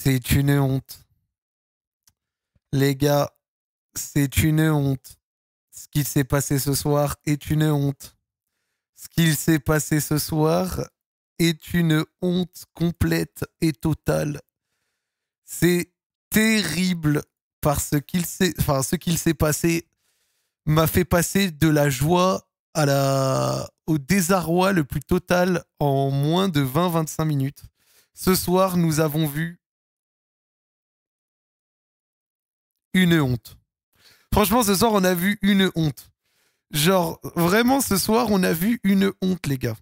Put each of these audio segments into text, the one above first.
C'est une honte. Les gars, c'est une honte. Ce qui s'est passé ce soir est une honte. Ce qu'il s'est passé ce soir est une honte complète et totale. C'est terrible parce qu'il ce qu'il s'est passé m'a fait passer de la joie au désarroi le plus total en moins de 20-25 minutes. Ce soir, nous avons vu une honte. Franchement, ce soir, on a vu une honte. Genre, vraiment, ce soir, on a vu une honte, les gars.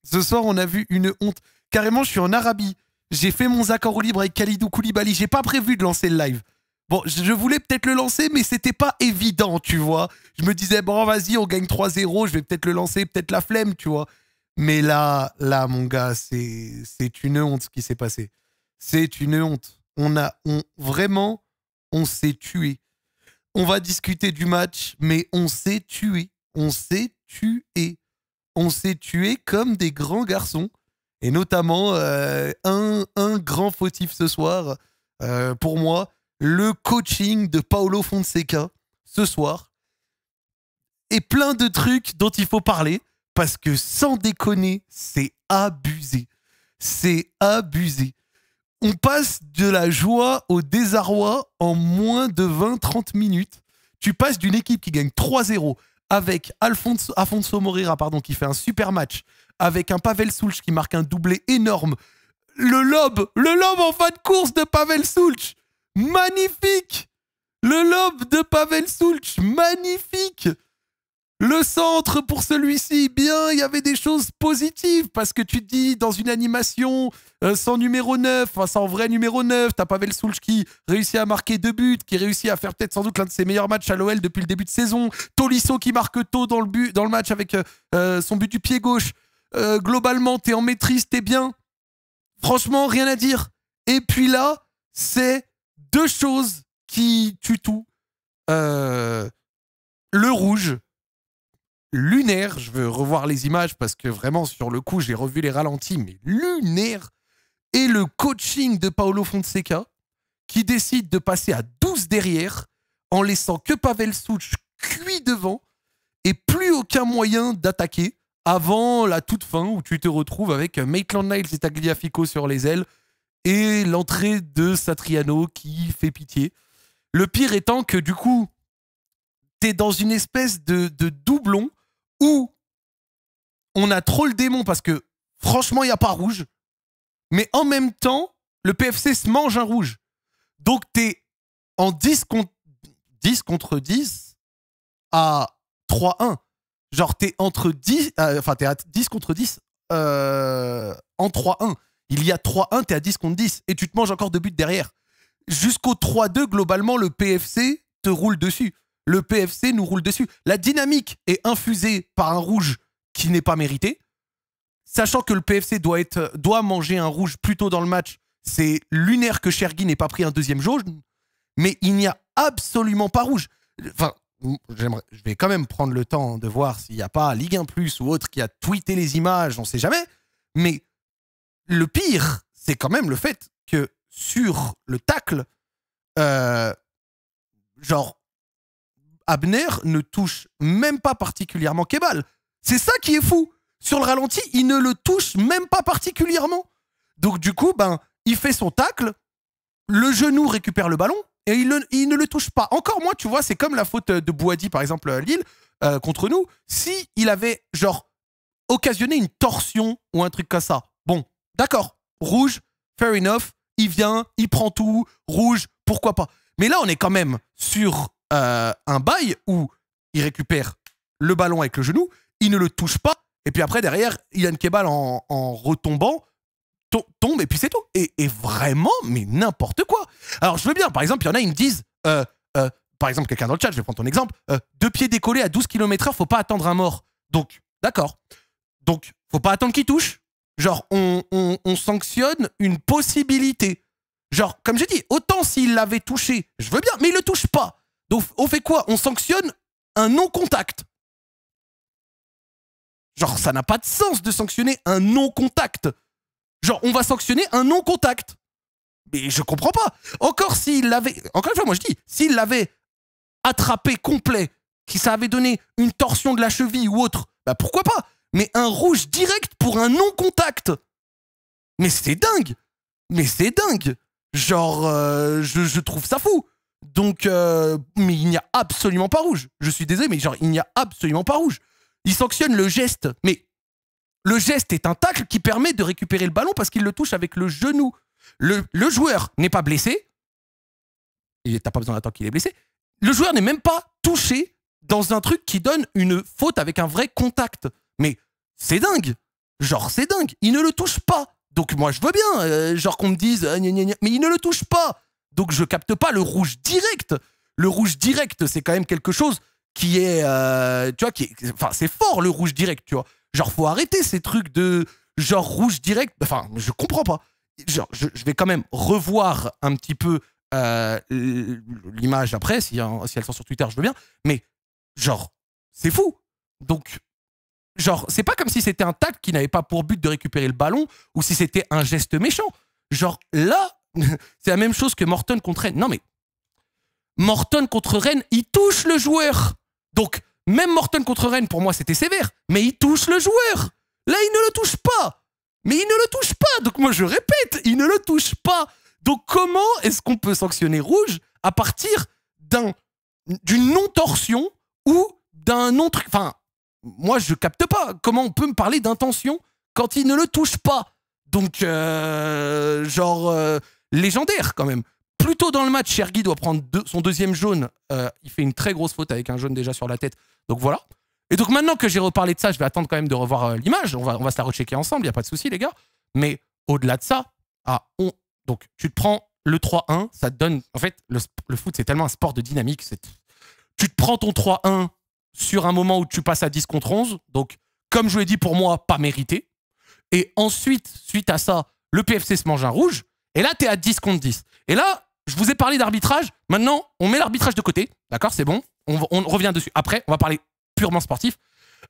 Ce soir, on a vu une honte. Carrément, je suis en Arabie. J'ai fait mon Zakaro libre avec Khalidou Koulibaly. J'ai pas prévu de lancer le live. Bon, je voulais peut-être le lancer, mais c'était pas évident, tu vois. Je me disais, bon, vas-y, on gagne 3-0, je vais peut-être le lancer, peut-être la flemme, tu vois. Mais là, mon gars, c'est une honte ce qui s'est passé. C'est une honte. Vraiment, on s'est tué. On va discuter du match, mais on s'est tué. On s'est tué. On s'est tué comme des grands garçons. Et notamment, un grand fautif ce soir, pour moi, le coaching de Paulo Fonseca ce soir. Et plein de trucs dont il faut parler, parce que sans déconner, c'est abusé. C'est abusé. On passe de la joie au désarroi en moins de 20-30 minutes. Tu passes d'une équipe qui gagne 3-0 avec Afonso Moreira qui fait un super match, avec un Pavel Sulch qui marque un doublé énorme. Le lob en fin de course de Pavel Sulch, magnifique. Le lob de Pavel Sulch, magnifique. Le centre pour celui-ci, bien, il y avait des choses positives parce que tu te dis, dans une animation sans numéro 9, enfin sans vrai numéro 9, t'as Pavel Sulch qui réussit à marquer 2 buts, qui réussit à faire peut-être sans doute l'un de ses meilleurs matchs à l'OL depuis le début de saison. Tolisso qui marque tôt dans le match avec son but du pied gauche. Globalement, t'es en maîtrise, t'es bien. Franchement, rien à dire. Et puis là, c'est deux choses qui tuent tout. Le rouge, lunaire, je veux revoir les images parce que vraiment sur le coup j'ai revu les ralentis, mais lunaire, et le coaching de Paulo Fonseca qui décide de passer à 12 derrière en laissant que Pavel Sulch cuit devant et plus aucun moyen d'attaquer avant la toute fin où tu te retrouves avec Maitland-Niles et Tagliafico sur les ailes et l'entrée de Satriano qui fait pitié. Le pire étant que du coup t'es dans une espèce de doublon où on a trop le démon parce que franchement il n'y a pas rouge, mais en même temps le PFC se mange un rouge, donc t'es en 10 contre 10 à 3-1, genre t'es entre 10, t'es à 10 contre 10 en 3-1, il y a 3-1, t'es à 10 contre 10 et tu te manges encore 2 buts derrière. Jusqu'au 3-2 globalement le PFC te roule dessus. Le PFC nous roule dessus. La dynamique est infusée par un rouge qui n'est pas mérité. Sachant que le PFC doit manger un rouge plus tôt dans le match, c'est lunaire que Chergui n'ait pas pris un deuxième jaune, mais il n'y a absolument pas rouge. Enfin, je vais quand même prendre le temps de voir s'il n'y a pas Ligue 1 Plus ou autre qui a tweeté les images, on ne sait jamais. Mais le pire, c'est quand même le fait que sur le tacle, genre, Abner ne touche même pas particulièrement Kebal. C'est ça qui est fou. Sur le ralenti, il ne le touche même pas particulièrement. Donc du coup, il fait son tacle, le genou récupère le ballon et il ne le touche pas. Encore moins, tu vois, c'est comme la faute de Bouhaddi, par exemple, à Lille, contre nous. Si il avait, genre, occasionné une torsion ou un truc comme ça, bon, d'accord, rouge, fair enough, il vient, il prend tout, rouge, pourquoi pas. Mais là, on est quand même sur un bail où il récupère le ballon avec le genou, il ne le touche pas, et puis après, derrière, Yann Kebal en retombant, tombe, et puis c'est tout. Et vraiment, mais n'importe quoi. Alors, je veux bien, par exemple, il y en a, ils me disent, par exemple, quelqu'un dans le chat, je vais prendre ton exemple, 2 pieds décollés à 12 km/h, faut pas attendre un mort. Donc, d'accord. Donc, faut pas attendre qu'il touche. Genre, on sanctionne une possibilité. Genre, comme j'ai dit, autant s'il l'avait touché, je veux bien, mais il le touche pas. Donc, on fait quoi? On sanctionne un non-contact. Genre, ça n'a pas de sens de sanctionner un non-contact. Genre, on va sanctionner un non-contact. mais je comprends pas. Encore s'il l'avait, encore une fois, moi je dis, s'il l'avait attrapé complet, que ça avait donné une torsion de la cheville ou autre, bah pourquoi pas. Mais un rouge direct pour un non-contact. Mais c'est dingue. Mais c'est dingue. Genre, je trouve ça fou. Donc, mais il n'y a absolument pas rouge. Je suis désolé, mais genre, il n'y a absolument pas rouge. Il sanctionne le geste, mais le geste est un tacle qui permet de récupérer le ballon parce qu'il le touche avec le genou. Le joueur n'est pas blessé. Et t'as pas besoin d'attendre qu'il est blessé. Le joueur n'est même pas touché dans un truc qui donne une faute avec un vrai contact. Mais c'est dingue. Genre, c'est dingue. Il ne le touche pas. Donc moi, je veux bien, genre qu'on me dise, gna gna gna, mais il ne le touche pas. Donc je capte pas le rouge direct. Le rouge direct, c'est quand même quelque chose qui est, tu vois, enfin, c'est fort le rouge direct, tu vois. Genre, faut arrêter ces trucs de genre rouge direct. Enfin, je comprends pas. Genre, je vais quand même revoir un petit peu l'image après, si elle sort sur Twitter, je veux bien. Mais genre, c'est fou. Donc, genre, c'est pas comme si c'était un tacle qui n'avait pas pour but de récupérer le ballon ou si c'était un geste méchant. Genre, là, c'est la même chose que Morton contre Rennes. Non, mais Morton contre Rennes, il touche le joueur. Donc, même Morton contre Rennes, pour moi, c'était sévère. Mais il touche le joueur. Là, il ne le touche pas. Mais il ne le touche pas. Donc, moi, je répète, il ne le touche pas. Donc, comment est-ce qu'on peut sanctionner rouge à partir d'une non-torsion ou d'un non-truc. Enfin, moi, je capte pas. Comment on peut me parler d'intention quand il ne le touche pas? Donc, légendaire quand même. Plus tôt dans le match, Chergui doit prendre son deuxième jaune. Il fait une très grosse faute avec un jaune déjà sur la tête. Donc voilà. Et donc maintenant que j'ai reparlé de ça, je vais attendre quand même de revoir l'image. On va se la rechecker ensemble, il n'y a pas de souci les gars. Mais au-delà de ça, donc tu te prends le 3-1, ça te donne... En fait, le foot, c'est tellement un sport de dynamique. Tu te prends ton 3-1 sur un moment où tu passes à 10 contre 11. Donc, comme je l'ai dit, pour moi, pas mérité. Et ensuite, suite à ça, le PFC se mange un rouge. Et là, t'es à 10 contre 10. Et là, je vous ai parlé d'arbitrage. Maintenant, on met l'arbitrage de côté. D'accord, c'est bon. On revient dessus. Après, on va parler purement sportif.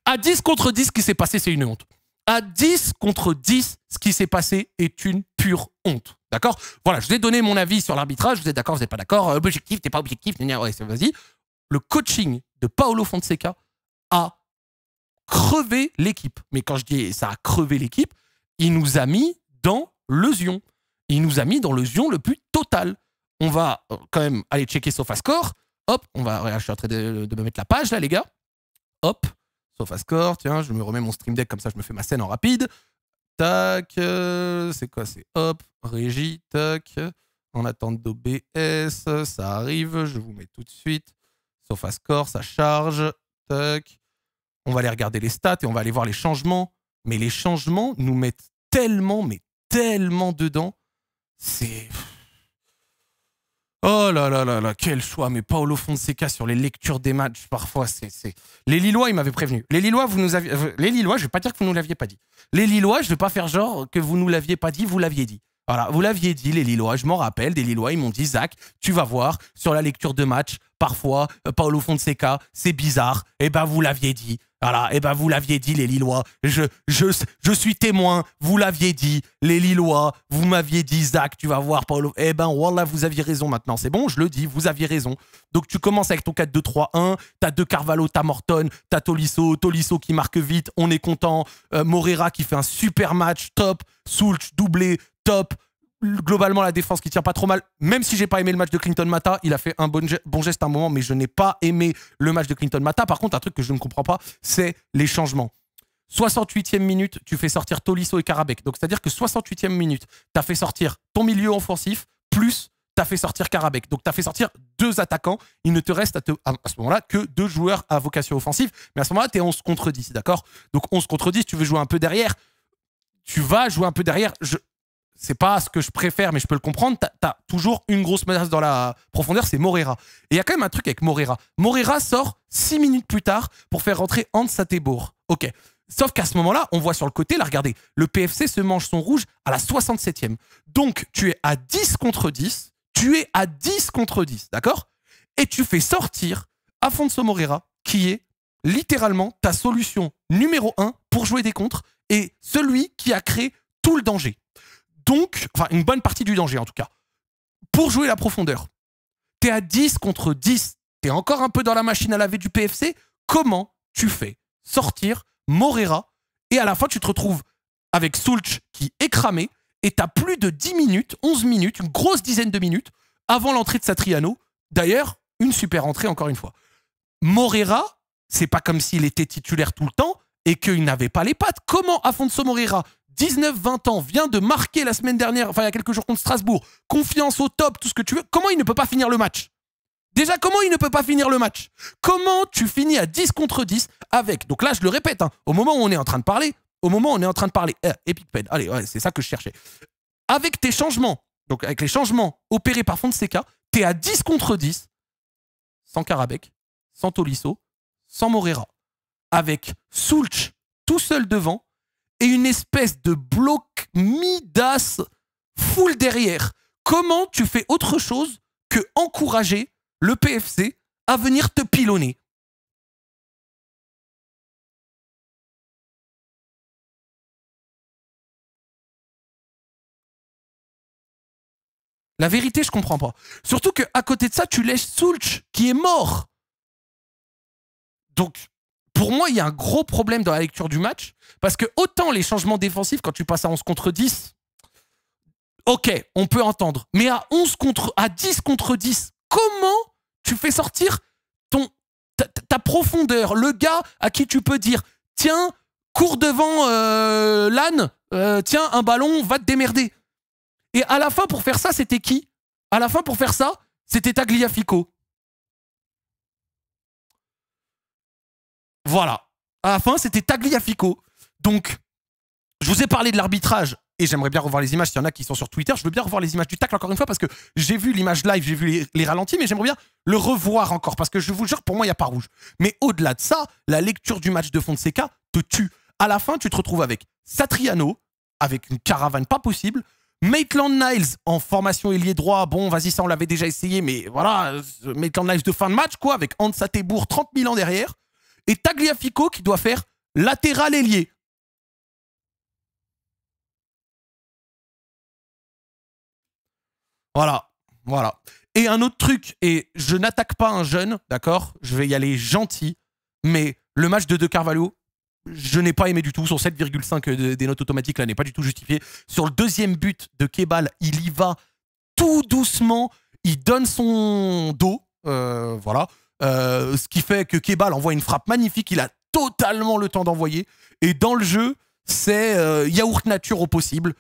À 10 contre 10, ce qui s'est passé, c'est une honte. À 10 contre 10, ce qui s'est passé est une pure honte. D'accord? Voilà, je vous ai donné mon avis sur l'arbitrage. Vous êtes d'accord, vous n'êtes pas d'accord? Objectif, t'es pas objectif. Ouais, vas-y. Le coaching de Paulo Fonseca a crevé l'équipe. Mais quand je dis ça a crevé l'équipe, il nous a mis dans le zion. Il nous a mis dans le zion le plus total. On va quand même aller checker SofaScore. Hop, je suis en train de me mettre la page là, les gars. Hop, SofaScore. Tiens, je me remets mon stream deck comme ça, je me fais ma scène en rapide. Tac, c'est quoi? C'est hop, régie, tac. En attente d'OBS, ça arrive. Je vous mets tout de suite. SofaScore, ça charge. Tac. On va aller regarder les stats et on va aller voir les changements. Mais les changements nous mettent tellement, mais tellement dedans. C'est... Oh là là là là, quel choix. Mais Paulo Fonseca sur les lectures des matchs, parfois, c'est... Les Lillois, ils m'avaient prévenu. Les Lillois, les Lillois, je vais pas dire que vous nous l'aviez pas dit. Les Lillois, je vais pas faire genre que vous nous l'aviez pas dit, vous l'aviez dit. Voilà, vous l'aviez dit, les Lillois. Je m'en rappelle, des Lillois, ils m'ont dit, Zach, tu vas voir, sur la lecture de match, parfois, Paulo Fonseca, c'est bizarre. Eh ben, vous l'aviez dit. Voilà, eh ben, vous l'aviez dit, les Lillois. Je suis témoin, vous l'aviez dit, les Lillois. Vous m'aviez dit, Zach, tu vas voir, Paulo. Eh ben, wallah, vous aviez raison maintenant. C'est bon, je le dis, vous aviez raison. Donc, tu commences avec ton 4-2-3-1. T'as De Carvalho, t'as Morton, t'as Tolisso. Tolisso qui marque vite, on est content. Morera qui fait un super match, top. Soulch, doublé, top. Globalement, la défense qui tient pas trop mal. Même si j'ai pas aimé le match de Clinton Mata, il a fait un bon geste à un moment, mais je n'ai pas aimé le match de Clinton Mata. Par contre, un truc que je ne comprends pas, c'est les changements. 68e minute, tu fais sortir Tolisso et Karabek. Donc, c'est-à-dire que 68e minute, tu as fait sortir ton milieu offensif, plus tu as fait sortir Karabek. Donc, tu as fait sortir 2 attaquants. Il ne te reste à ce moment-là que 2 joueurs à vocation offensive. Mais à ce moment-là, tu es 11 contre 10, d'accord? Donc, 11 contre 10, tu veux jouer un peu derrière. Tu vas jouer un peu derrière. C'est pas ce que je préfère, mais je peux le comprendre. T'as toujours une grosse menace dans la profondeur, c'est Morera. Et il y a quand même un truc avec Morera. Morera sort 6 minutes plus tard pour faire rentrer Hans Satebour. Ok. Sauf qu'à ce moment-là, on voit sur le côté, là, regardez, le PFC se mange son rouge à la 67e. Donc, tu es à 10 contre 10. Tu es à 10 contre 10, d'accord? Et tu fais sortir Afonso Morera, qui est littéralement ta solution numéro 1 pour jouer des contres et celui qui a créé tout le danger. Donc, enfin, une bonne partie du danger en tout cas. pour jouer la profondeur. T'es à 10 contre 10. T'es encore un peu dans la machine à laver du PFC. Comment tu fais sortir Moreira et à la fin, tu te retrouves avec Sulch qui est cramé et t'as plus de 10 minutes, 11 minutes, une grosse dizaine de minutes avant l'entrée de Satriano. D'ailleurs, une super entrée encore une fois. Moreira, c'est pas comme s'il était titulaire tout le temps et qu'il n'avait pas les pattes. Comment Afonso Moreira, 19-20 ans, vient de marquer la semaine dernière, enfin il y a quelques jours contre Strasbourg, confiance au top, tout ce que tu veux, comment il ne peut pas finir le match? Déjà, comment il ne peut pas finir le match? Comment tu finis à 10 contre 10 avec, donc là je le répète, hein, au moment où on est en train de parler, EpicPen, allez, ouais, c'est ça que je cherchais. Avec tes changements, donc avec les changements opérés par Fonseca, t'es à 10 contre 10, sans Karabekh, sans Tolisso, sans Moreira, avec Sulch tout seul devant et une espèce de bloc Midas full derrière. Comment tu fais autre chose que encourager le PFC à venir te pilonner? La vérité, je comprends pas. Surtout qu'à côté de ça, tu lèches Sulch, qui est mort. Donc, pour moi, il y a un gros problème dans la lecture du match, parce que autant les changements défensifs, quand tu passes à 11 contre 10, ok, on peut entendre. Mais à 10 contre 10, comment tu fais sortir ta profondeur, le gars à qui tu peux dire, tiens, cours devant l'âne, tiens, un ballon, va te démerder. Et à la fin, pour faire ça, c'était qui? À la fin, pour faire ça, c'était Tagliafico. Voilà. À la fin, c'était Tagliafico. Donc, je vous ai parlé de l'arbitrage et j'aimerais bien revoir les images. S'il y en a qui sont sur Twitter, je veux bien revoir les images du tacle encore une fois parce que j'ai vu l'image live, j'ai vu les ralentis, mais j'aimerais bien le revoir encore parce que je vous jure, pour moi, il n'y a pas rouge. Mais au-delà de ça, la lecture du match de Fonseca te tue. À la fin, tu te retrouves avec Satriano, avec une caravane pas possible, Maitland-Niles en formation ailier droit, bon, vas-y, ça on l'avait déjà essayé, mais voilà, Maitland-Niles de fin de match, quoi, avec Hansa Tebour, 30 000 ans derrière, et Tagliafico qui doit faire latéral ailier. Voilà, voilà. Et un autre truc, et je n'attaque pas un jeune, d'accord? Je vais y aller gentil, mais le match de Carvalho, je n'ai pas aimé du tout. Son 7,5 des notes automatiques là n'est pas du tout justifié. Sur le deuxième but de Kebal, il y va tout doucement. Il donne son dos. Voilà. Ce qui fait que Kebal envoie une frappe magnifique. Il a totalement le temps d'envoyer. Et dans le jeu, c'est yaourt nature au possible.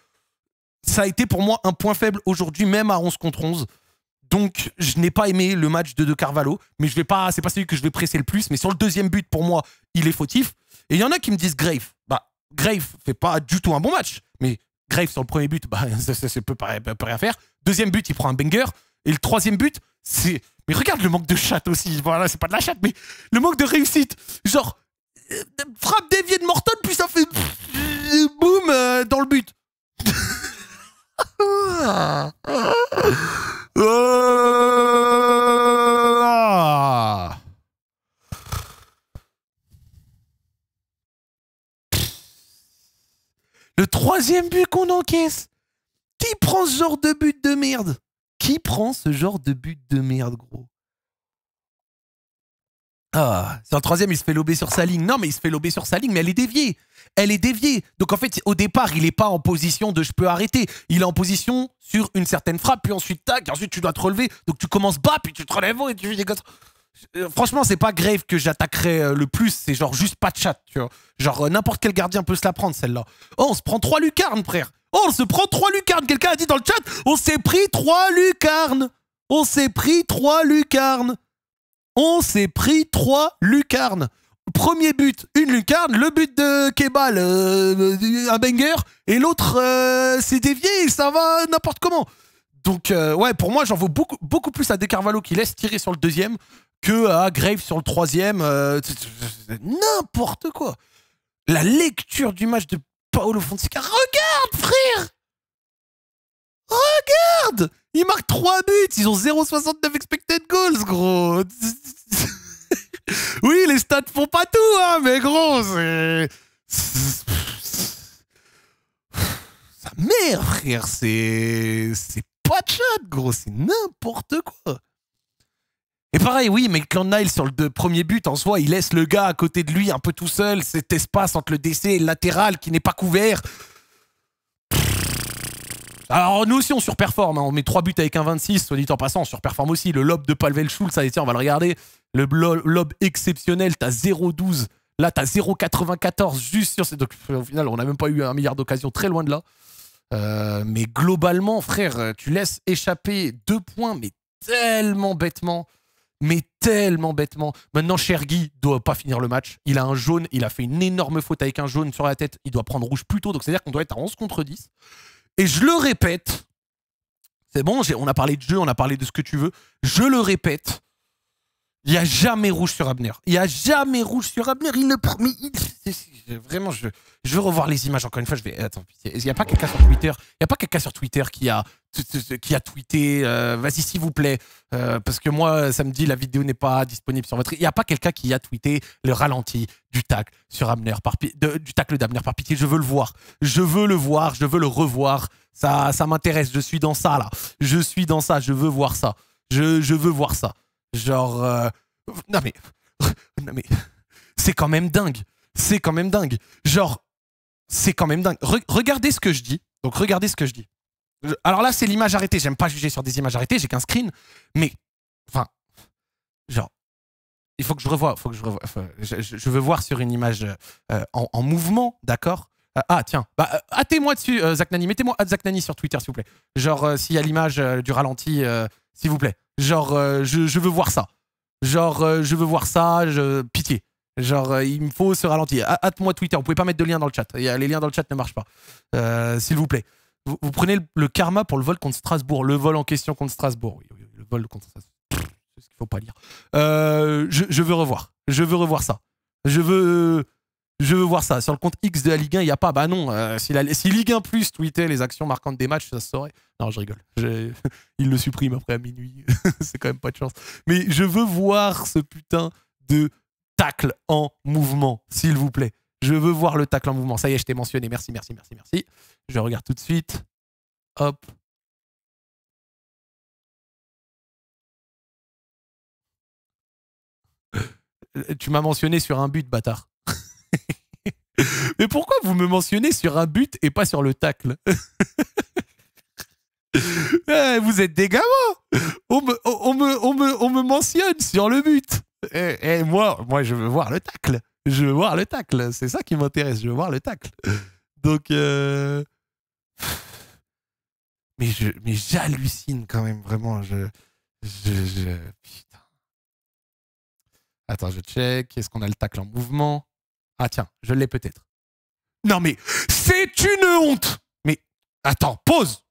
Ça a été pour moi un point faible aujourd'hui, même à 11 contre 11. Donc, je n'ai pas aimé le match de Carvalho. Mais je vais pas, c'est pas celui que je vais presser le plus. Mais sur le deuxième but, pour moi, il est fautif. Et il y en a qui me disent Grave. Bah, Grave fait pas du tout un bon match. Mais Grave, sur le premier but, bah, ça peut rien faire. Deuxième but, il prend un banger. Et le troisième but, c'est... Mais regarde le manque de chatte aussi. Voilà, c'est pas de la chatte, mais le manque de réussite. Genre, frappe déviée de Morton, puis ça fait... boum, dans le but. Le troisième but qu'on encaisse. Qui prend ce genre de but de merde? Qui prend ce genre de but de merde, gros? Ah, sur le troisième, il se fait lober sur sa ligne. Non, mais il se fait lober sur sa ligne, mais elle est déviée. Elle est déviée. Donc en fait, au départ, il n'est pas en position de je peux arrêter. Il est en position sur une certaine frappe, puis ensuite tac, et ensuite tu dois te relever. Donc tu commences bas, puis tu te relèves haut et tu fais des gosses. Franchement, c'est pas Grave que j'attaquerais le plus, c'est genre juste pas de chat, tu vois. Genre n'importe quel gardien peut se la prendre, celle-là. Oh, on se prend 3 lucarnes, frère. Oh, on se prend 3 lucarnes. Quelqu'un a dit dans le chat, on s'est pris 3 lucarnes. On s'est pris 3 lucarnes. On s'est pris 3 lucarnes. Premier but, une lucarne. Le but de Kebal, un banger. Et l'autre, c'est dévié et ça va n'importe comment. Donc, ouais, pour moi, j'en vaux beaucoup plus à De Carvalho qui laisse tirer sur le deuxième que à Grave sur le troisième. N'importe quoi. La lecture du match de Paulo Fonseca. Regarde, frère! Regarde! Ils marquent 3 buts. Ils ont 0,69 expected goals, gros. Oui, les stats font pas tout, hein, mais gros, c'est... Sa mère, frère, c'est pas de chat, gros, c'est n'importe quoi. Et pareil, oui, Maitland-Niles sur le premier but, en soi, il laisse le gars à côté de lui un peu tout seul, cet espace entre le DC et le latéral qui n'est pas couvert. Alors nous aussi on surperforme, hein. On met 3 buts avec un 26, soit dit en passant, on surperforme aussi. Le lob de Pavel Schulz, allez tiens, on va le regarder. Le lob exceptionnel, t'as 0,12. Là, t'as 0,94 juste sur... Donc, au final, on n'a même pas eu 1 milliard d'occasions, très loin de là. Mais globalement, frère, tu laisses échapper 2 points, mais tellement bêtement. Maintenant, Chergui doit pas finir le match. Il a un jaune, il a fait une énorme faute avec un jaune sur la tête. Il doit prendre rouge plus tôt, donc c'est-à-dire qu'on doit être à 11 contre 10. Et je le répète, c'est bon, on a parlé de jeu, on a parlé de ce que tu veux. Je le répète, il n'y a jamais rouge sur Abner. Il n'y a jamais rouge sur Abner. Vraiment, je veux revoir les images encore une fois. Attends, il n'y a pas quelqu'un sur Twitter, qui a tweeté vas-y s'il vous plaît, parce que moi samedi la vidéo n'est pas disponible sur votre. Il n'y a pas quelqu'un qui a tweeté le ralenti du tacle sur Abner du tacle d'Abner par pitié. Je veux le voir, je veux le revoir. Ça m'intéresse. Je suis dans ça là. Je veux voir ça. Je veux voir ça. Genre non mais c'est quand même dingue. Genre c'est quand même dingue. Regardez ce que je dis. Donc regardez ce que je dis. Alors là, c'est l'image arrêtée. J'aime pas juger sur des images arrêtées. J'ai qu'un screen. Mais, enfin, genre, il faut que je revoie. Je veux voir sur une image en mouvement, d'accord? Tiens. Hâtez-moi dessus, Zach Nani. Mettez-moi Zach Nani sur Twitter, s'il vous plaît. Genre, s'il y a l'image du ralenti, s'il vous plaît. Genre, je veux voir ça. Genre, je veux voir ça. Pitié. Genre, il me faut ce ralenti. Hâte-moi Twitter. Vous pouvez pas mettre de lien dans le chat. Les liens dans le chat ne marchent pas. S'il vous plaît. Vous prenez le karma pour le vol contre Strasbourg. Le vol en question contre Strasbourg. Oui, le vol contre Strasbourg. C'est ce qu'il faut pas lire. Je veux revoir. Je veux revoir ça. Je veux voir ça. Sur le compte X de la Ligue 1, il n'y a pas. Bah non. Si Ligue 1 Plus tweetait les actions marquantes des matchs, ça se saurait. Non, je rigole. Il le supprime après à minuit. C'est quand même pas de chance. Mais je veux voir ce putain de tacle en mouvement, s'il vous plaît. Je veux voir le tacle en mouvement. Ça y est, je t'ai mentionné. Merci. Je regarde tout de suite. Hop. Tu m'as mentionné sur un but, bâtard. Mais pourquoi vous me mentionnez sur un but et pas sur le tacle? Vous êtes des gamins. On me mentionne sur le but. Et moi, je veux voir le tacle. Je veux voir le tacle. C'est ça qui m'intéresse. Je veux voir le tacle. Donc, mais j'hallucine quand même, vraiment. Putain. Attends, je check. Est-ce qu'on a le tacle en mouvement? Ah tiens, je l'ai peut-être. Non mais, c'est une honte. Mais, attends, pause.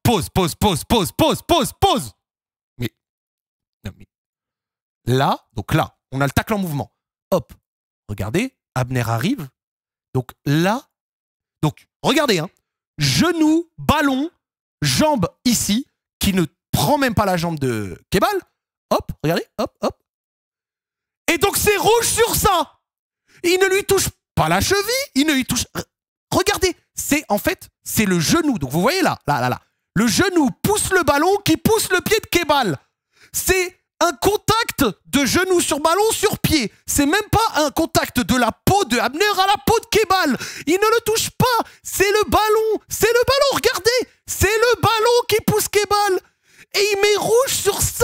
Mais, non mais, là, donc là, on a le tacle en mouvement. Hop, regardez, Abner arrive. Donc là, regardez, hein, genou, ballon, jambe ici, qui ne prend même pas la jambe de Kebal. Hop, regardez, hop. Et donc c'est rouge sur ça. Il ne lui touche pas la cheville, il ne lui touche... Regardez, c'est le genou. Donc vous voyez là. Le genou pousse le ballon qui pousse le pied de Kebal. C'est un contact de genou sur ballon sur pied. C'est même pas un contact de la peau de Abner à la peau de Kebal. Il ne le touche pas. C'est le ballon. Regardez. C'est le ballon qui pousse Kebal. Et il met rouge sur ça.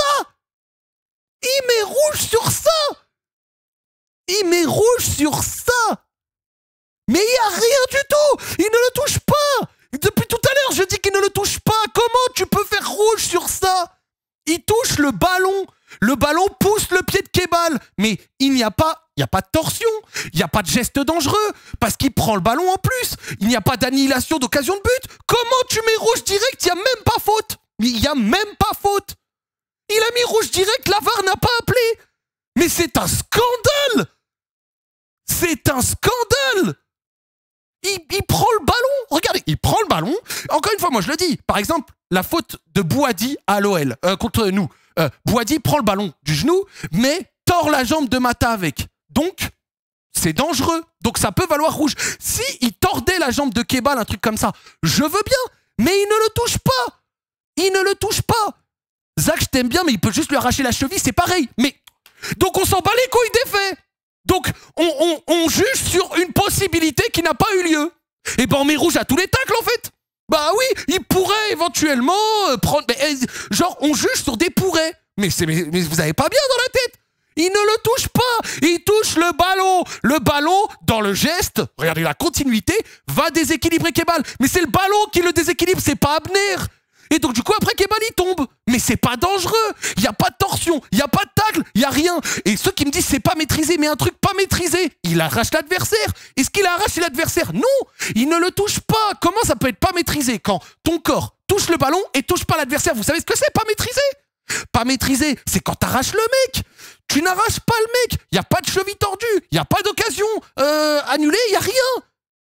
Mais il n'y a rien du tout. Il ne le touche pas. Depuis tout à l'heure, je dis qu'il ne le touche pas. Comment tu peux faire rouge sur ça? Il touche le ballon. Le ballon pousse le pied de Kebal. Mais il n'y a pas de torsion. Il n'y a pas de geste dangereux. Parce qu'il prend le ballon en plus. Il n'y a pas d'annihilation d'occasion de but. Comment tu mets rouge direct? Il n'y a même pas faute. Il a mis rouge direct. La VAR n'a pas appelé. Mais c'est un scandale. Il prend le ballon. Regardez, il prend le ballon. Encore une fois, moi je le dis. Par exemple, la faute de Bouhaddi à l'OL contre nous. Bouhaddi prend le ballon du genou, mais tord la jambe de Mata avec. Donc, c'est dangereux. Donc, ça peut valoir rouge. Si il tordait la jambe de Kebal, un truc comme ça, je veux bien. Mais il ne le touche pas. il ne le touche pas. Zach, je t'aime bien, mais il peut juste lui arracher la cheville, c'est pareil. Mais donc on s'en bat les couilles des faits. Donc on juge sur une possibilité qui n'a pas eu lieu. Et ben on met rouge à tous les tacles en fait. Bah oui, il pourrait éventuellement prendre... genre on juge sur des pourrais. Mais vous avez pas bien dans la tête. Il ne le touche pas. Il touche le ballon. Le ballon, dans le geste, regardez la continuité, va déséquilibrer Kebal. Mais c'est le ballon qui le déséquilibre, c'est pas Abner. Et donc du coup après Kebal il tombe. Mais c'est pas dangereux. Il n'y a pas de torsion, il n'y a pas de tacle, il n'y a rien. Et ceux qui me disent c'est pas maîtrisé, mais un truc pas maîtrisé, il arrache l'adversaire. Est-ce qu'il a arraché l'adversaire? Non, il ne le touche pas. Comment ça peut être pas maîtrisé quand ton corps touche le ballon et touche pas l'adversaire? Vous savez ce que c'est pas maîtrisé? Pas maîtrisé, c'est quand t'arraches le mec. Tu n'arraches pas le mec. Il n'y a pas de cheville tordue, il n'y a pas d'occasion annulée, il n'y a rien.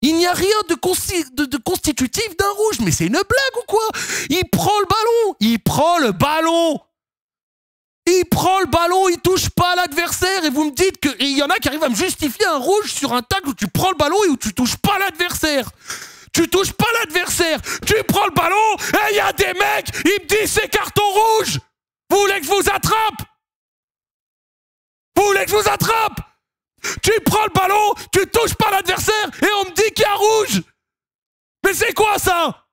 Il n'y a rien de constitutif d'un rouge. Mais c'est une blague ou quoi? Il prend le ballon. Il prend le ballon. Il prend le ballon, il touche pas l'adversaire. Et vous me dites qu'il y en a qui arrivent à me justifier un rouge sur un tacle où tu prends le ballon et où tu touches pas l'adversaire. Tu touches pas l'adversaire. Tu prends le ballon et il y a des mecs, ils me disent c'est carton rouge. Vous voulez que je vous attrape? Vous voulez que je vous attrape? Tu prends le ballon, tu touches pas l'adversaire et on me dit qu'il y a rouge. Mais c'est quoi ça?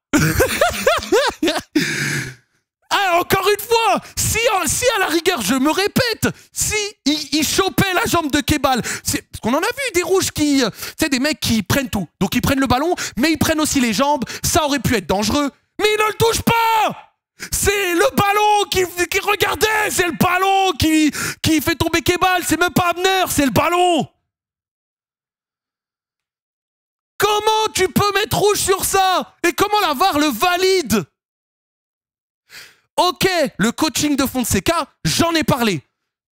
Ah, encore une fois, si à la rigueur, je me répète, si il chopait la jambe de Kebal, parce qu'on en a vu des rouges qui, tu sais, des mecs qui prennent tout. Donc ils prennent le ballon, mais ils prennent aussi les jambes, ça aurait pu être dangereux. Mais il ne le touche pas. C'est le ballon qui regardez, c'est le ballon qui fait tomber Kebal, c'est même pas Abner, c'est le ballon. Comment tu peux mettre rouge sur ça? Et comment la VAR le valide? Ok, le coaching de Fonseca, j'en ai parlé.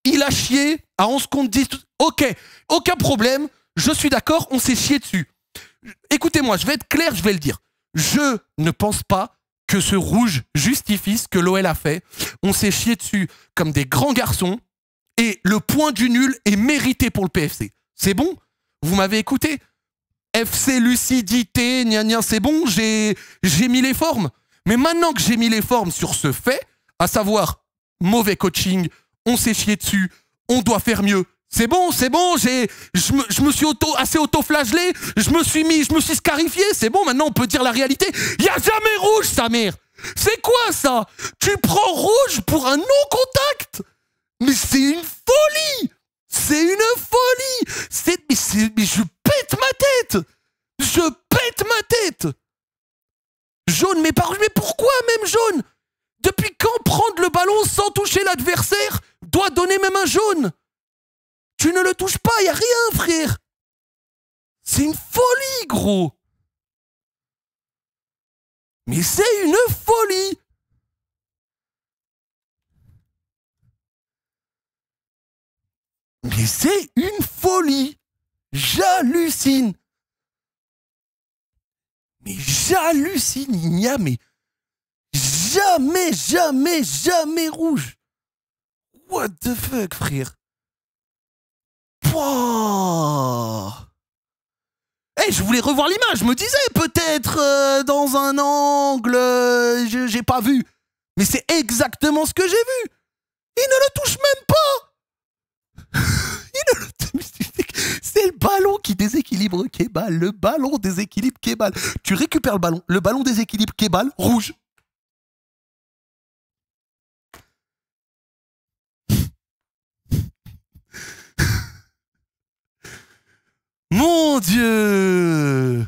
Il a chié à 11 contre 10. Ok, aucun problème, je suis d'accord, on s'est chié dessus. Écoutez-moi, je vais être clair, je vais le dire. Je ne pense pas que ce rouge justifie ce que l'OL a fait. On s'est chié dessus comme des grands garçons et le point du nul est mérité pour le PFC. C'est bon? Vous m'avez écouté? FC lucidité, gna gna, c'est bon, j'ai mis les formes. Mais maintenant que j'ai mis les formes sur ce fait, à savoir mauvais coaching, on s'est chié dessus, on doit faire mieux. C'est bon, je me suis assez auto-flagellé, je me suis scarifié, c'est bon, maintenant on peut dire la réalité. Il n'y a jamais rouge, sa mère. C'est quoi ça? Tu prends rouge pour un non-contact? Mais c'est une folie. C'est une folie. Mais je pète ma tête. Je pète ma tête. Jaune, mais pourquoi même jaune? Depuis quand prendre le ballon sans toucher l'adversaire doit donner même un jaune? Tu ne le touches pas, y a rien, frère. C'est une folie, gros. Mais c'est une folie. Mais c'est une folie. J'hallucine. Mais j'hallucine, il n'y a mais jamais rouge. What the fuck, frère? Pouah. Hey, je voulais revoir l'image, je me disais peut-être dans un angle, j'ai pas vu. Mais c'est exactement ce que j'ai vu. Il ne le touche même pas. C'est le ballon qui déséquilibre Kebal. Le ballon déséquilibre Kebal. Tu récupères le ballon déséquilibre Kebal, rouge. Mon Dieu!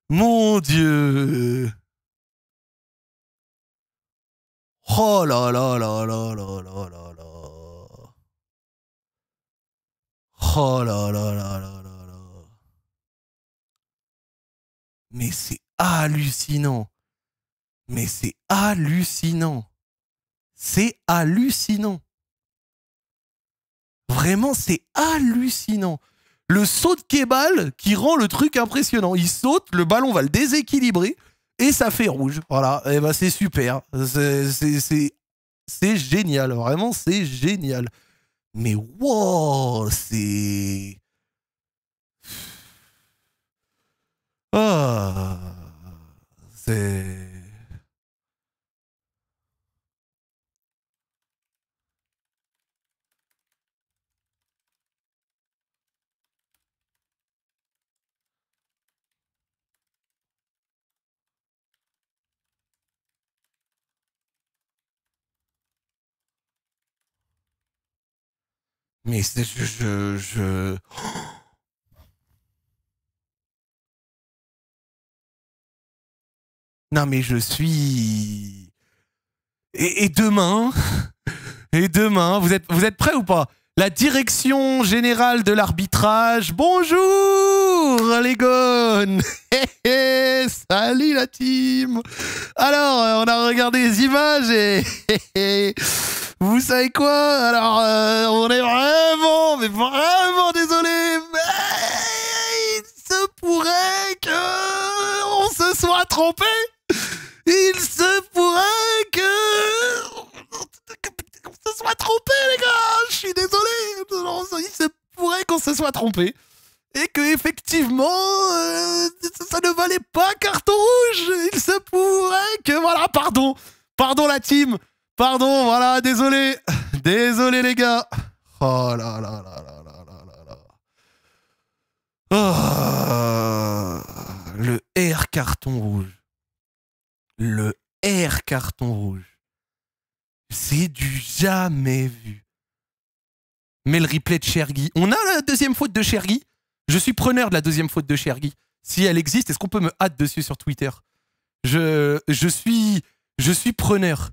Mon Dieu! Oh là là là là là là là là! Oh là là là là là là! Mais c'est hallucinant! Mais c'est hallucinant! C'est hallucinant! Vraiment, c'est hallucinant! Le saut de Kebal qui rend le truc impressionnant. Il saute, le ballon va le déséquilibrer et ça fait rouge. Voilà, et ben c'est super. C'est génial, vraiment c'est génial. Mais wow, c'est... Ah, c'est... Mais Non, mais je suis... Et demain, vous êtes prêts ou pas? La direction générale de l'arbitrage. Bonjour les gones. Salut la team. Alors, on a regardé les images et vous savez quoi? Alors, on est vraiment, mais vraiment désolé, mais il se pourrait que on se soit trompé. Il se pourrait que on se soit trompé, les gars. Je suis désolé. Il se pourrait qu'on se soit trompé. Et que effectivement, ça ne valait pas carton rouge. Il se pourrait que... Voilà, pardon. Pardon la team. Pardon, voilà, désolé. Désolé les gars. Oh là là là là là là là là. Oh, le R carton rouge. Le R carton rouge. C'est du jamais vu. Mais le replay de Chergui. On a la deuxième faute de Chergui. Je suis preneur de la deuxième faute de Chergui. Si elle existe, est-ce qu'on peut me hâte dessus sur Twitter? Je suis preneur.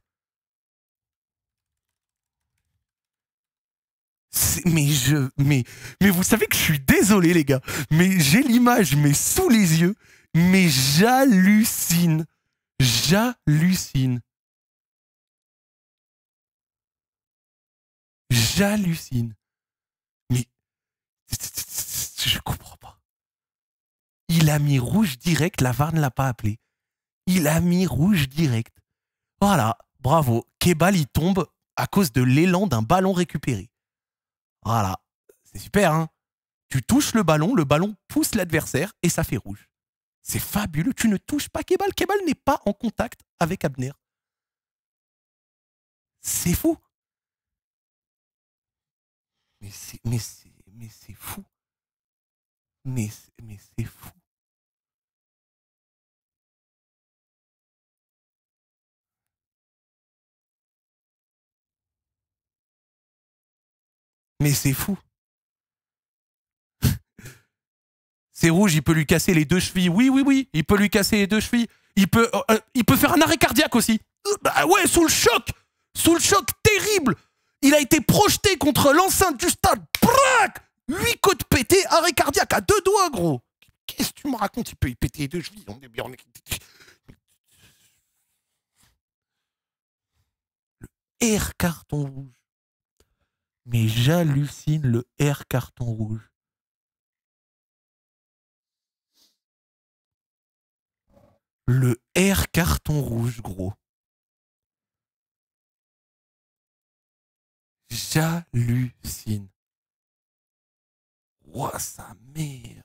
Mais vous savez que je suis désolé, les gars. Mais j'ai l'image, mais sous les yeux. Mais j'hallucine. J'hallucine. J'hallucine. Mais je comprends pas. Il a mis rouge direct, la VAR ne l'a pas appelé. Il a mis rouge direct. Voilà, bravo. Kebal, il tombe à cause de l'élan d'un ballon récupéré. Voilà, c'est super, hein. Tu touches le ballon pousse l'adversaire et ça fait rouge. C'est fabuleux. Tu ne touches pas Kebal. Kebal n'est pas en contact avec Abner. C'est fou. Mais c'est fou. Mais c'est fou. Mais c'est fou. C'est rouge, il peut lui casser les deux chevilles. Oui, il peut lui casser les deux chevilles. Il peut faire un arrêt cardiaque aussi. Bah ouais, sous le choc terrible. Il a été projeté contre l'enceinte du stade. Brac, 8 côtes pétées, arrêt cardiaque à 2 doigts, gros. Qu'est-ce que tu me racontes? Il peut y péter les deux chevilles. Le R carton rouge. Mais j'hallucine, le R carton rouge. Le R carton rouge, gros. J'hallucine. Ouah, sa mère.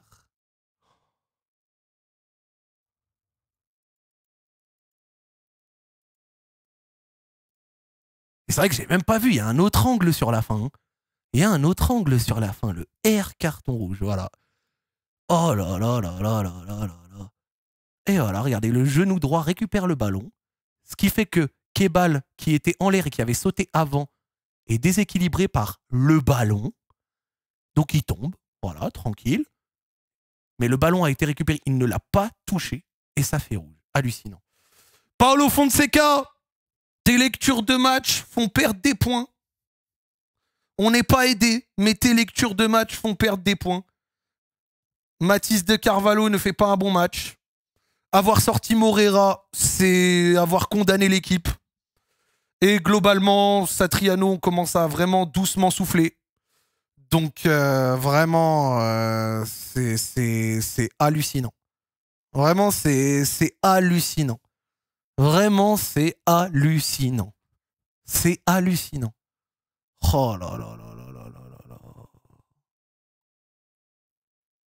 Et c'est vrai que j'ai même pas vu, il y a un autre angle sur la fin. Hein. Il y a un autre angle sur la fin, le R carton rouge, voilà. Oh là là là là là là là là. Et voilà, regardez, le genou droit récupère le ballon. Ce qui fait que Kebal, qui était en l'air et qui avait sauté avant, est déséquilibré par le ballon. Donc il tombe, voilà, tranquille. Mais le ballon a été récupéré, il ne l'a pas touché. Et ça fait rouge. Hallucinant. Paulo Fonseca, tes lectures de match font perdre des points. On n'est pas aidé, mais tes lectures de match font perdre des points. Mathis de Carvalho ne fait pas un bon match. Avoir sorti Moreira, c'est avoir condamné l'équipe. Et globalement, Satriano commence à vraiment doucement souffler. Donc vraiment, c'est hallucinant. Vraiment, c'est hallucinant. Vraiment, c'est hallucinant. C'est hallucinant. Oh là là là là là là là là.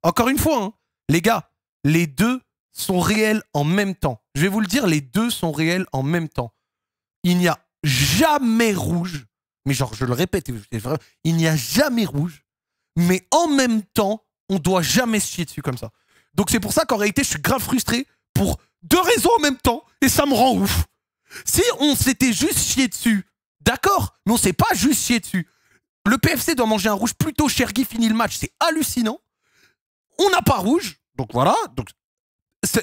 Encore une fois, hein, les gars, les deux sont réels en même temps. Je vais vous le dire, les deux sont réels en même temps. Il n'y a jamais rouge, mais genre, je le répète, il n'y a jamais rouge, mais en même temps, on doit jamais se chier dessus comme ça. Donc c'est pour ça qu'en réalité, je suis grave frustré pour 2 raisons en même temps, et ça me rend ouf. Si on s'était juste chié dessus, d'accord, mais on s'est pas juste chié dessus. Le PFC doit manger un rouge plus tôt. Chergui finit le match. C'est hallucinant. On n'a pas rouge. Donc voilà. Donc,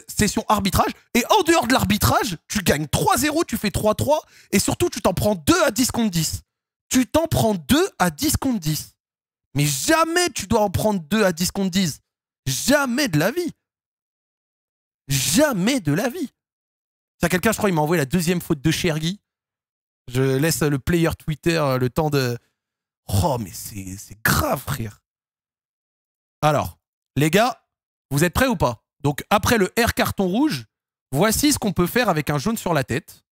session arbitrage. Et en dehors de l'arbitrage, tu gagnes 3-0, tu fais 3-3. Et surtout, tu t'en prends 2 à 10 contre 10. Tu t'en prends 2 à 10 contre 10. Mais jamais tu dois en prendre 2 à 10 contre 10. Jamais de la vie. Jamais de la vie. Il y a quelqu'un, je crois, il m'a envoyé la deuxième faute de Chergui. Je laisse le player Twitter le temps de... Oh, mais c'est grave, frère. Alors, les gars, vous êtes prêts ou pas? Donc, après le R carton rouge, voici ce qu'on peut faire avec un jaune sur la tête.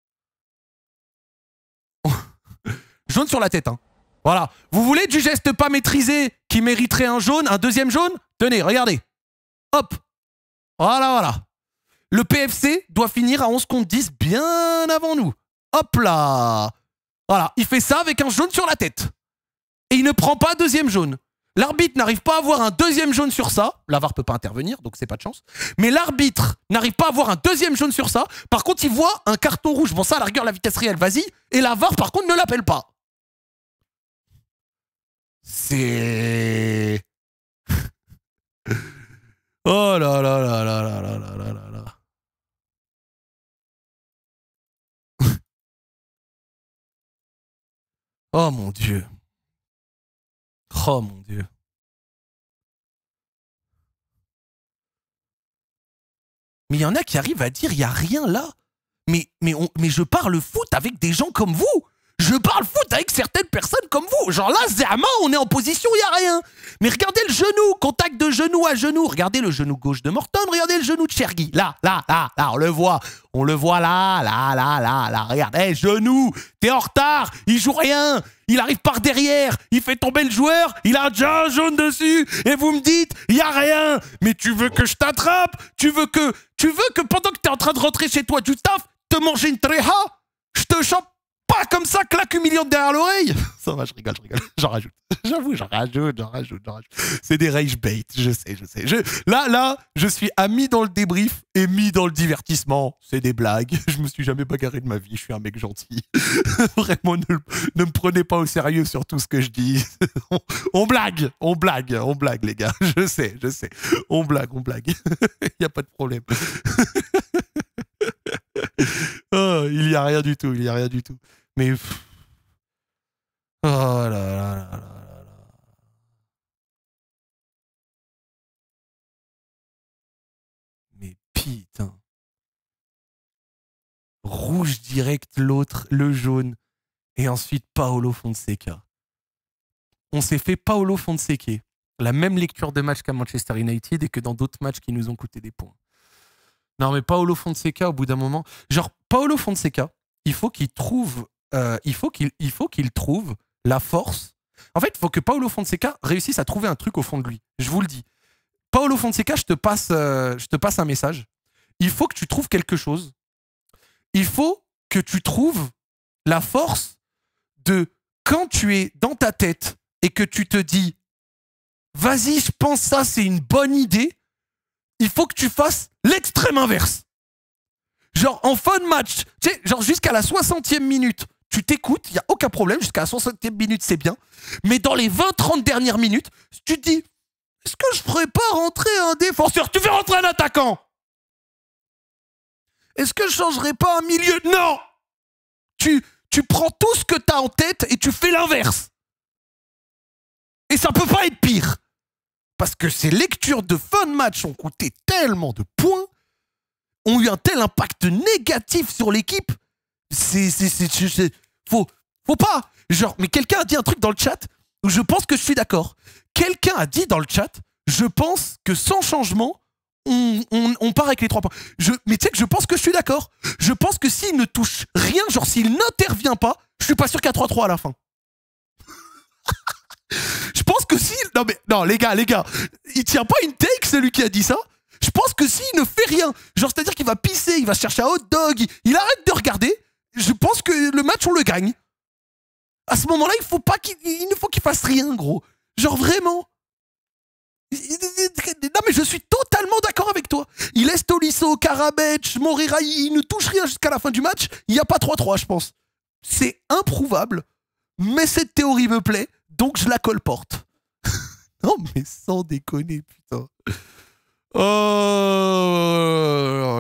Jaune sur la tête, hein. Voilà. Vous voulez du geste pas maîtrisé qui mériterait un jaune, un deuxième jaune? Tenez, regardez. Hop. Voilà, voilà. Le PFC doit finir à 11 contre 10 bien avant nous. Hop là. Voilà. Il fait ça avec un jaune sur la tête. Et il ne prend pas deuxième jaune. L'arbitre n'arrive pas à avoir un deuxième jaune sur ça. La VAR peut pas intervenir, donc c'est pas de chance. Mais l'arbitre n'arrive pas à avoir un deuxième jaune sur ça. Par contre, il voit un carton rouge. Bon, ça, à la rigueur, la vitesse réelle, vas-y. Et la VAR, par contre, ne l'appelle pas. C'est... Oh là là là là là là là là là là. Oh mon Dieu. Oh mon Dieu. Mais il y en a qui arrivent à dire il n'y a rien là. Mais je parle foot avec des gens comme vous. Je parle foot avec certaines personnes comme vous. Genre là, Zerma, on est en position, il n'y a rien. Mais regardez le genou, contact de genou à genou. Regardez le genou gauche de Morton, regardez le genou de Chergui. Là, on le voit. On le voit là. Regarde, hey, genou, t'es en retard, il joue rien. Il arrive par derrière, il fait tomber le joueur, il a déjà un jaune dessus. Et vous me dites, il n'y a rien. Mais tu veux que je t'attrape? Tu veux que pendant que t'es en train de rentrer chez toi du taf, te manger une tréha? Je te chope pas comme ça, claque humiliante derrière l'oreille. Ça va, je rigole. J'en rajoute. J'avoue, j'en rajoute. C'est des rage bait, je sais. Là, je suis ami dans le débrief et mis dans le divertissement. C'est des blagues. Je me suis jamais bagarré de ma vie. Je suis un mec gentil. Vraiment, ne me prenez pas au sérieux sur tout ce que je dis. On blague, les gars. Je sais. On blague. Il n'y a pas de problème. Oh, il n'y a rien du tout. Mais... Oh là là là là là. Mais putain. Rouge direct, l'autre, le jaune. Et ensuite Paolo Fonseca. On s'est fait Paolo Fonseca. La même lecture de match qu'à Manchester United et que dans d'autres matchs qui nous ont coûté des points. Non mais Paolo Fonseca, au bout d'un moment... Genre, Paolo Fonseca, il faut qu'il trouve la force. En fait, il faut que Paolo Fonseca réussisse à trouver un truc au fond de lui. Je vous le dis. Paolo Fonseca, je te passe un message. Il faut que tu trouves quelque chose. Il faut que tu trouves la force de, quand tu es dans ta tête et que tu te dis « Vas-y, je pense ça, c'est une bonne idée », il faut que tu fasses l'extrême inverse. Genre, en fin de match, tu sais, genre jusqu'à la 60e minute, tu t'écoutes, il n'y a aucun problème, jusqu'à la 60e minute, c'est bien. Mais dans les 20-30 dernières minutes, tu te dis, est-ce que je ferais pas rentrer un défenseur? Tu fais rentrer un attaquant. Est-ce que je changerais pas un milieu? Non. Tu prends tout ce que tu as en tête et tu fais l'inverse. Et ça peut pas être pire. Parce que ces lectures de fin de match ont coûté tellement de points, ont eu un tel impact négatif sur l'équipe. Faut pas. Genre, mais quelqu'un a dit un truc dans le chat où je pense que je suis d'accord. Quelqu'un a dit dans le chat, je pense que sans changement, on part avec les 3 points. Mais tu sais que je pense que je suis d'accord. Je pense que s'il ne touche rien, genre s'il n'intervient pas, je suis pas sûr qu'il y a 3-3 à la fin. Je pense que si... Non, les gars, il tient pas une take, celui qui a dit ça. Je pense que s'il ne fait rien, genre c'est-à-dire qu'il va pisser, il va chercher un hot dog, il arrête de regarder, je pense que le match, on le gagne. À ce moment-là, il ne faut qu'il fasse rien, gros. Genre vraiment. Non mais je suis totalement d'accord avec toi. Il laisse Tolisso, Karabec, Moreira, il ne touche rien jusqu'à la fin du match. Il n'y a pas 3-3, je pense. C'est improuvable Mais cette théorie me plaît, donc je la colporte. Non, mais sans déconner, putain. Oh,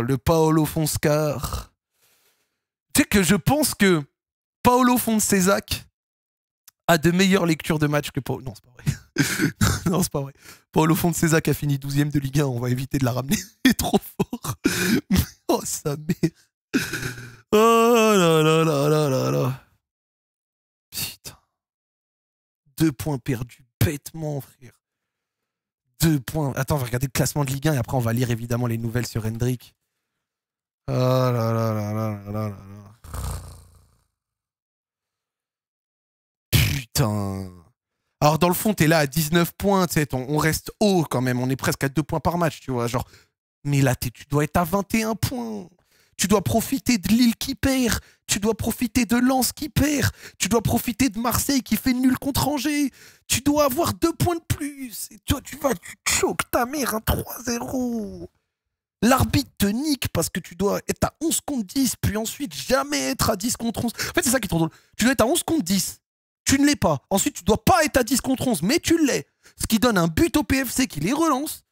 le Paolo Fonseca. Tu sais que je pense que Paolo Fonseca a de meilleures lectures de match que Paolo. Non, c'est pas vrai. Non, c'est pas vrai. Paolo Fonseca a fini 12ème de Ligue 1, on va éviter de la ramener. Il est trop fort. Oh, sa mère. Oh là là là là là là. Putain. 2 points perdus bêtement, frère. 2 points. Attends, on va regarder le classement de Ligue 1 et après on va lire évidemment les nouvelles sur Hendrick. Oh là là là là là là là là. Putain. Alors dans le fond, t'es là à 19 points, tu sais, on reste haut quand même, on est presque à 2 points par match, tu vois, genre. Mais là, tu dois être à 21 points. Tu dois profiter de Lille qui perd. Tu dois profiter de Lens qui perd. Tu dois profiter de Marseille qui fait nul contre Angers. Tu dois avoir 2 points de plus. Et toi, tu choques ta mère un 3-0. L'arbitre te nique parce que tu dois être à 11 contre 10, puis ensuite jamais être à 10 contre 11. En fait, c'est ça qui est trop drôle. Tu dois être à 11 contre 10. Tu ne l'es pas. Ensuite, tu dois pas être à 10 contre 11, mais tu l'es. Ce qui donne un but au PFC qui les relance.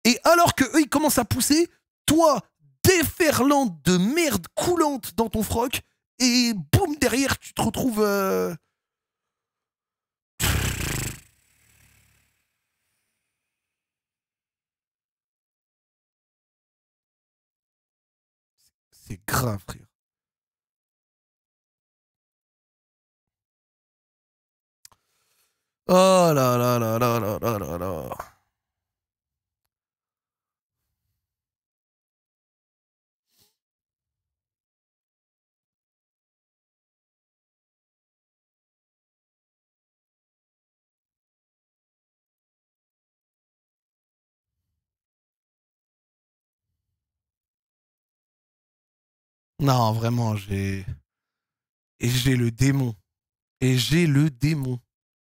Et alors que eux, ils commencent à pousser, toi, déferlante de merde coulante dans ton froc, et boum, derrière, tu te retrouves... C'est grave, frère. Oh là là là là là là là là. Non, vraiment, j'ai... Et j'ai le démon. Et j'ai le démon.